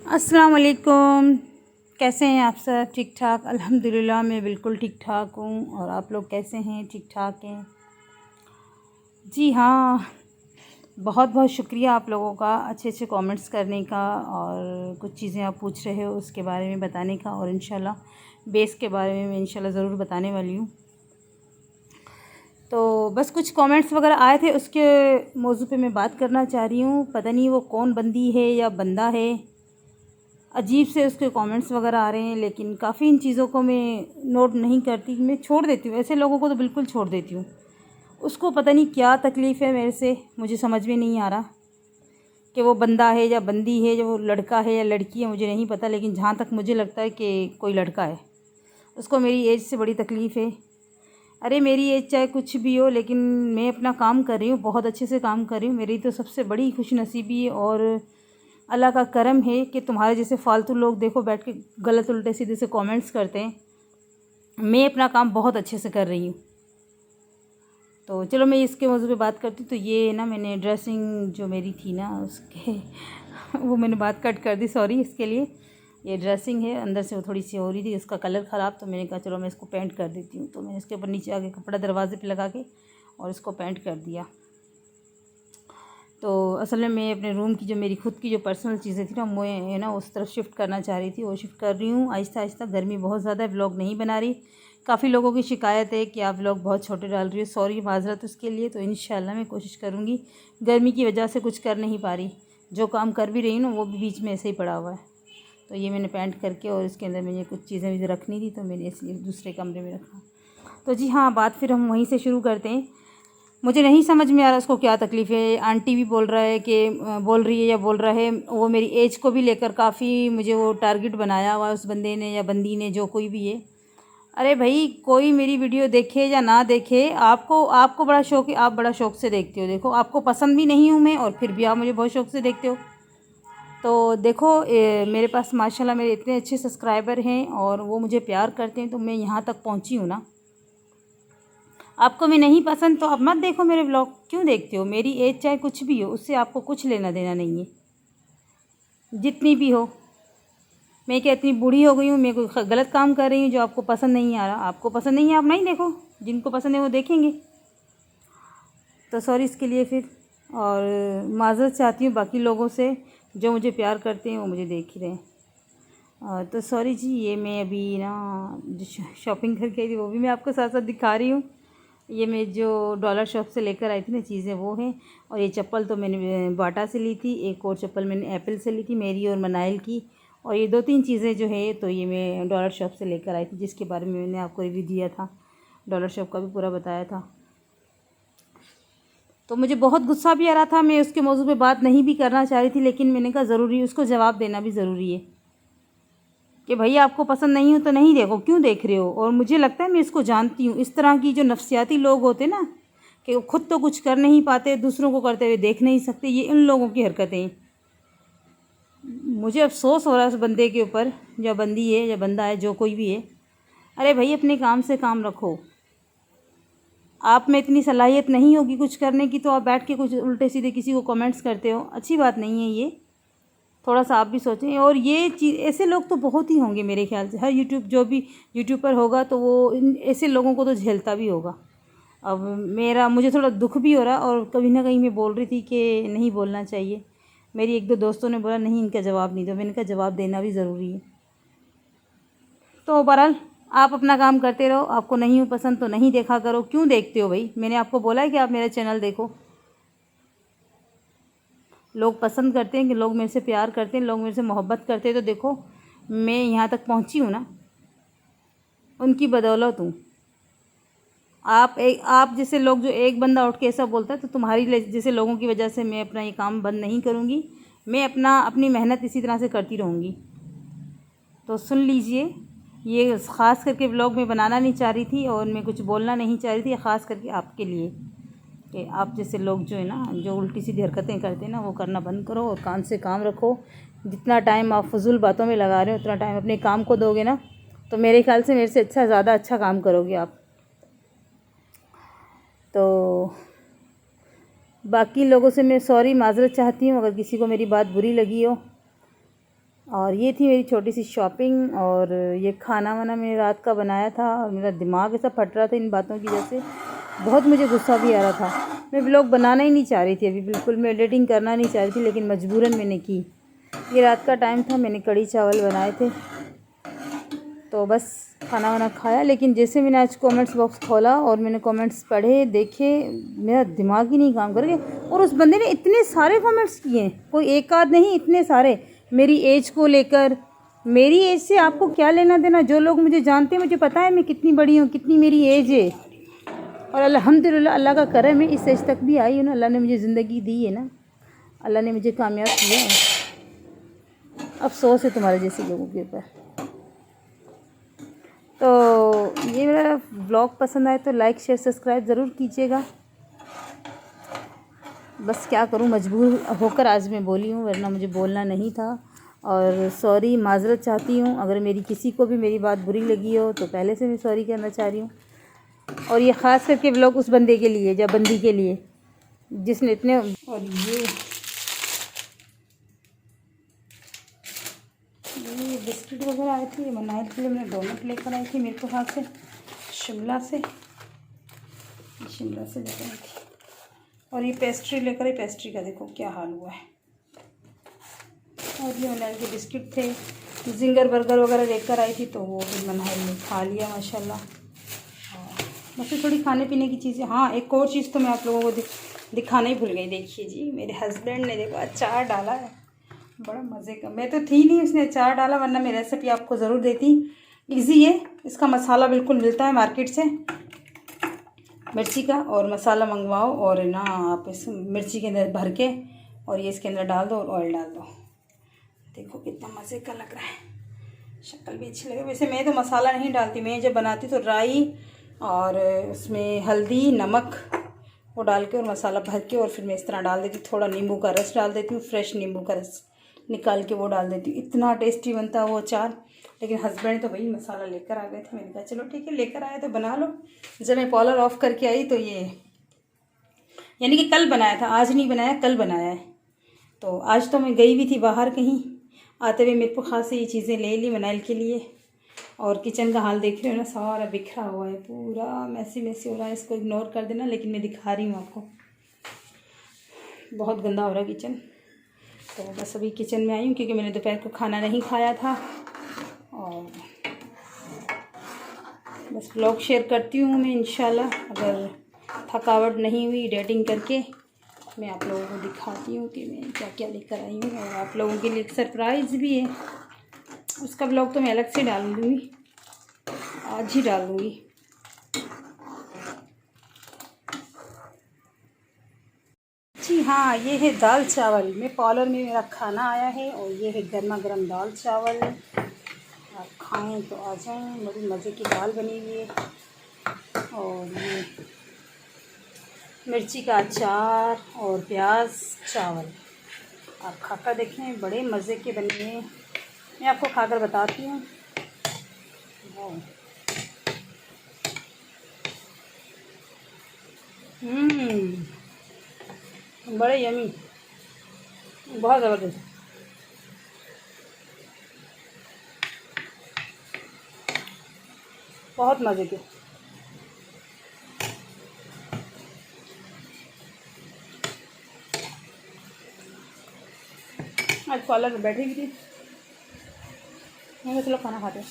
अस्सलाम वालेकुम। कैसे हैं आप सब? ठीक ठाक? अल्हम्दुलिल्लाह मैं बिल्कुल ठीक ठाक हूँ। और आप लोग कैसे हैं? ठीक ठाक हैं? जी हाँ, बहुत बहुत शुक्रिया आप लोगों का अच्छे अच्छे कमेंट्स करने का और कुछ चीज़ें आप पूछ रहे हो उसके बारे में बताने का। और इंशाल्लाह बेस के बारे में मैं इंशाल्लाह ज़रूर बताने वाली हूँ। तो बस कुछ कमेंट्स वगैरह आए थे, उसके मौजू पे मैं बात करना चाह रही हूँ। पता नहीं वो कौन बंदी है या बंदा है, अजीब से उसके कमेंट्स वगैरह आ रहे हैं। लेकिन काफ़ी इन चीज़ों को मैं नोट नहीं करती, मैं छोड़ देती हूँ। ऐसे लोगों को तो बिल्कुल छोड़ देती हूँ। उसको पता नहीं क्या तकलीफ़ है मेरे से, मुझे समझ में नहीं आ रहा कि वो बंदा है या बंदी है, जो वो लड़का है या लड़की है मुझे नहीं पता। लेकिन जहाँ तक मुझे लगता है कि कोई लड़का है, उसको मेरी एज से बड़ी तकलीफ़ है। अरे मेरी एज चाहे कुछ भी हो, लेकिन मैं अपना काम कर रही हूँ, बहुत अच्छे से काम कर रही हूँ। मेरी तो सबसे बड़ी खुशनसीबी और अल्लाह का करम है कि तुम्हारे जैसे फ़ालतू लोग देखो बैठ के गलत उल्टे सीधे से कमेंट्स करते हैं। मैं अपना काम बहुत अच्छे से कर रही हूँ। तो चलो मैं इसके मौजू पे बात करती हूँ। तो ये ना, मैंने ड्रेसिंग जो मेरी थी ना उसके वो मैंने बात कट कर दी, सॉरी इसके लिए। ये ड्रेसिंग है, अंदर से वो थोड़ी सी हो रही थी, उसका कलर ख़राब। तो मैंने कहा चलो मैं इसको पेंट कर देती हूँ। तो मैंने इसके ऊपर नीचे आके कपड़ा दरवाजे पे लगा के और इसको पेंट कर दिया। तो असल में मैं अपने रूम की जो मेरी खुद की जो पर्सनल चीज़ें थी ना, मैं ना उस तरफ शिफ्ट करना चाह रही थी। वो शिफ्ट कर रही हूँ आहिस्ता आहिस्ता। गर्मी बहुत ज़्यादा है, व्लॉग नहीं बना रही। काफ़ी लोगों की शिकायत है कि आप व्लॉग बहुत छोटे डाल रही हो, सॉरी माज़रत उसके लिए। तो इंशाल्लाह मैं कोशिश करूँगी। गर्मी की वजह से कुछ कर नहीं पा रही, जो काम कर भी रही हूँ ना वो भी बीच में ऐसे ही पड़ा हुआ है। तो ये मैंने पेंट करके और इसके अंदर मुझे कुछ चीज़ें मुझे रखनी थी, तो मैंने इसलिए दूसरे कमरे में रखा। तो जी हाँ, बात फिर हम वहीं से शुरू करते हैं। मुझे नहीं समझ में आ रहा उसको क्या तकलीफ़ है। आंटी भी बोल रहा है कि बोल रही है या बोल रहा है, वो मेरी एज को भी लेकर काफ़ी मुझे वो टारगेट बनाया हुआ है उस बंदे ने या बंदी ने, जो कोई भी है। अरे भाई, कोई मेरी वीडियो देखे या ना देखे, आपको आपको बड़ा शौक है, आप बड़ा शौक से देखते हो। देखो, आपको पसंद भी नहीं हूँ मैं और फिर भी आप मुझे बहुत शौक से देखते हो। तो देखो, मेरे पास माशाल्लाह मेरे इतने अच्छे सब्सक्राइबर हैं और वो मुझे प्यार करते हैं, तो मैं यहाँ तक पहुँची हूँ ना। आपको मैं नहीं पसंद तो आप मत देखो मेरे ब्लॉग। क्यों देखते हो? मेरी एज चाहे कुछ भी हो, उससे आपको कुछ लेना देना नहीं है, जितनी भी हो। मैं क्या इतनी बूढ़ी हो गई हूँ? मैं कोई गलत काम कर रही हूँ जो आपको पसंद नहीं आ रहा? आपको पसंद नहीं है, आप नहीं देखो। जिनको पसंद है वो देखेंगे। तो सॉरी इसके लिए फिर। और माज़रत चाहती हूँ बाकी लोगों से, जो मुझे प्यार करते हैं वो मुझे देख ही रहे हैं। तो सॉरी जी, ये मैं अभी ना जो शॉपिंग करके आई थी वो भी मैं आपको साथ साथ दिखा रही हूँ। ये मैं जो डॉलर शॉप से लेकर आई थी ना चीज़ें, वो हैं। और ये चप्पल तो मैंने बाटा से ली थी। एक और चप्पल मैंने एप्पल से ली थी, मेरी और मनाइल की। और ये दो तीन चीज़ें जो है तो ये मैं डॉलर शॉप से लेकर आई थी, जिसके बारे में मैंने आपको रिव्यू दिया था, डॉलर शॉप का भी पूरा बताया था। तो मुझे बहुत गुस्सा भी आ रहा था, मैं उसके मौजू पे बात नहीं भी करना चाह रही थी, लेकिन मैंने कहा ज़रूरी, उसको जवाब देना भी ज़रूरी है कि भैया आपको पसंद नहीं हो तो नहीं देखो, क्यों देख रहे हो? और मुझे लगता है मैं इसको जानती हूँ। इस तरह की जो नफसियाती लोग होते ना, कि वो खुद तो कुछ कर नहीं पाते, दूसरों को करते हुए देख नहीं सकते, ये इन लोगों की हरकतें हैं। मुझे अफसोस हो रहा है उस बंदे के ऊपर, या बंदी है या बंदा है, जो कोई भी है। अरे भाई, अपने काम से काम रखो। आप में इतनी सलाहियत नहीं होगी कुछ करने की, तो आप बैठ के कुछ उल्टे सीधे किसी को कमेंट्स करते हो, अच्छी बात नहीं है ये। थोड़ा सा आप भी सोचें। और ये चीज़, ऐसे लोग तो बहुत ही होंगे मेरे ख्याल से। हर जो भी यूट्यूबर होगा तो वो ऐसे लोगों को तो झेलता भी होगा। अब मुझे थोड़ा दुख भी हो रहा, और कभी ना कहीं मैं बोल रही थी कि नहीं बोलना चाहिए। मेरी एक दो दोस्तों ने बोला नहीं, इनका जवाब नहीं दो। मैंने कहा जवाब देना भी ज़रूरी है। तो बहरहाल, आप अपना काम करते रहो। आपको नहीं हो पसंद तो नहीं देखा करो। क्यों देखते हो भाई? मैंने आपको बोला है कि आप मेरा चैनल देखो। लोग पसंद करते हैं, कि लोग मेरे से प्यार करते हैं, लोग मेरे से मोहब्बत करते हैं। तो देखो, मैं यहाँ तक पहुँची हूँ ना, उनकी बदौलत हूँ। आप जैसे लोग, जो एक बंदा उठ के ऐसा बोलता है, तो तुम्हारी जैसे लोगों की वजह से मैं अपना ये काम बंद नहीं करूँगी। मैं अपनी मेहनत इसी तरह से करती रहूँगी। तो सुन लीजिए, ये ख़ास करके व्लॉग में बनाना नहीं चाह रही थी और मैं कुछ बोलना नहीं चाह रही थी, ख़ास करके आपके लिए, कि आप जैसे लोग जो है ना, जो उल्टी सीधी हरकतें करते हैं ना, वो करना बंद करो और काम से काम रखो। जितना टाइम आप फजूल बातों में लगा रहे हो, उतना टाइम अपने काम को दोगे ना, तो मेरे ख्याल से मेरे से ज़्यादा अच्छा काम करोगे आप। तो बाकी लोगों से मैं सॉरी माज़रत चाहती हूँ, अगर किसी को मेरी बात बुरी लगी हो। और ये थी मेरी छोटी सी शॉपिंग। और ये खाना वाना मैंने रात का बनाया था और मेरा दिमाग ऐसा फट रहा था इन बातों की वजह से, बहुत मुझे गुस्सा भी आ रहा था। मैं व्लॉग बनाना ही नहीं चाह रही थी अभी बिल्कुल, मैं एडिटिंग करना नहीं चाह रही थी, लेकिन मजबूरन मैंने की। ये रात का टाइम था, मैंने कढ़ी चावल बनाए थे तो बस खाना वाना खाया। लेकिन जैसे मैंने आज कमेंट्स बॉक्स खोला और मैंने कमेंट्स पढ़े देखे, मेरा दिमाग ही नहीं काम कर गया। और उस बंदे ने इतने सारे कमेंट्स किए, कोई एक आध नहीं, इतने सारे मेरी एज को लेकर। मेरी एज से आपको क्या लेना देना? जो लोग मुझे जानते हैं मुझे पता है मैं कितनी बड़ी हूँ, कितनी मेरी एज है। और अल्हम्दुलिल्लाह अल्लाह का करम है, इस एज तक भी आई हूँ ना, अल्लाह ने मुझे ज़िंदगी दी है ना, अल्लाह ने मुझे कामयाब किया है। अफसोस है तुम्हारे जैसे लोगों के ऊपर। तो ये मेरा ब्लॉग पसंद आए तो लाइक शेयर सब्सक्राइब ज़रूर कीजिएगा। बस क्या करूं, मजबूर होकर आज मैं बोली हूँ, वरना मुझे बोलना नहीं था। और सॉरी, माज़रत चाहती हूँ अगर मेरी किसी को भी मेरी बात बुरी लगी हो तो पहले से मैं सॉरी कहना चाह रही हूँ। और ये ख़ास करके व्लॉग उस बंदे के लिए या बंदी के लिए जिसने इतने। और ये बिस्किट वगैरह आए थे, मनाइल के लिए मैंने डोनट लेकर आई थी, मेरे को हाथ से शिमला से लेकर आई थी। और ये पेस्ट्री लेकर आई, पेस्ट्री का देखो क्या हाल हुआ है। और ये मनाइल के बिस्किट थे, जिंगर बर्गर वगैरह लेकर आई थी तो वो भी मनाइल ने खा लिया माशाल्लाह। बस थोड़ी खाने पीने की चीज़ें। हाँ, एक और चीज़ तो मैं आप लोगों को दिखाना ही भूल गई। देखिए जी, मेरे हस्बैंड ने देखो अचार डाला है, बड़ा मज़े का। मैं तो थी नहीं, उसने अचार डाला, वरना मैं रेसिपी आपको ज़रूर देती। इजी है, इसका मसाला बिल्कुल मिलता है मार्केट से मिर्ची का, और मसाला मंगवाओ और ना आप इस मिर्ची के अंदर भर के और ये इसके अंदर डाल दो और ऑयल डाल दो। देखो कितना मज़े का लग रहा है, शक्ल भी अच्छी लगे। वैसे मैं तो मसाला नहीं डालती, मैं जब बनाती तो राई और उसमें हल्दी नमक वो डाल के और मसाला भर के और फिर मैं इस तरह डाल देती। थोड़ा नींबू का रस डाल देती हूँ, फ्रेश नींबू का रस निकाल के वो डाल देती हूँ, इतना टेस्टी बनता है वो अचार। लेकिन हस्बैंड तो भाई मसाला लेकर आ गए थे, मैंने कहा चलो ठीक है, लेकर आए तो बना लो। जब मैं पॉलर ऑफ करके आई तो ये यानी कि कल बनाया था, आज नहीं बनाया, कल बनाया है। तो आज तो मैं गई भी थी बाहर कहीं, आते हुए मेरे को खास ये चीज़ें ले ली मनाइल के लिए। और किचन का हाल देख रहे हो ना, सारा बिखरा हुआ है, पूरा मैसी मैसी हो रहा है, इसको इग्नोर कर देना। लेकिन मैं दिखा रही हूँ आपको, बहुत गंदा हो रहा है किचन। तो बस अभी किचन में आई हूँ क्योंकि मैंने दोपहर को खाना नहीं खाया था। और बस व्लॉग शेयर करती हूँ मैं इंशाल्लाह, अगर थकावट नहीं हुई एडिटिंग करके मैं आप लोगों को दिखाती हूँ कि मैं क्या क्या लेकर आई हूँ। और आप लोगों के लिए एक सरप्राइज़ भी है, उसका व्लॉग तो मैं अलग से डाल दूँगी, आज ही डाल दूँगी। जी हाँ, ये है दाल चावल। मैं पार्लर में मेरा खाना आया है और ये है गर्मा गर्म दाल चावल। आप खाएं तो आ जाएं, बड़ी मज़े की दाल बनी हुई है। और ये मिर्ची का अचार और प्याज चावल, आप खाकर देखें, बड़े मज़े के बने हैं। मैं आपको खाकर बताती हूँ। बड़े यमी, बहुत ज़बरदस्त। बहुत मज़े के। आज पार्लर में बैठी हुई थी, मैंने चलो खाना खाते हैं।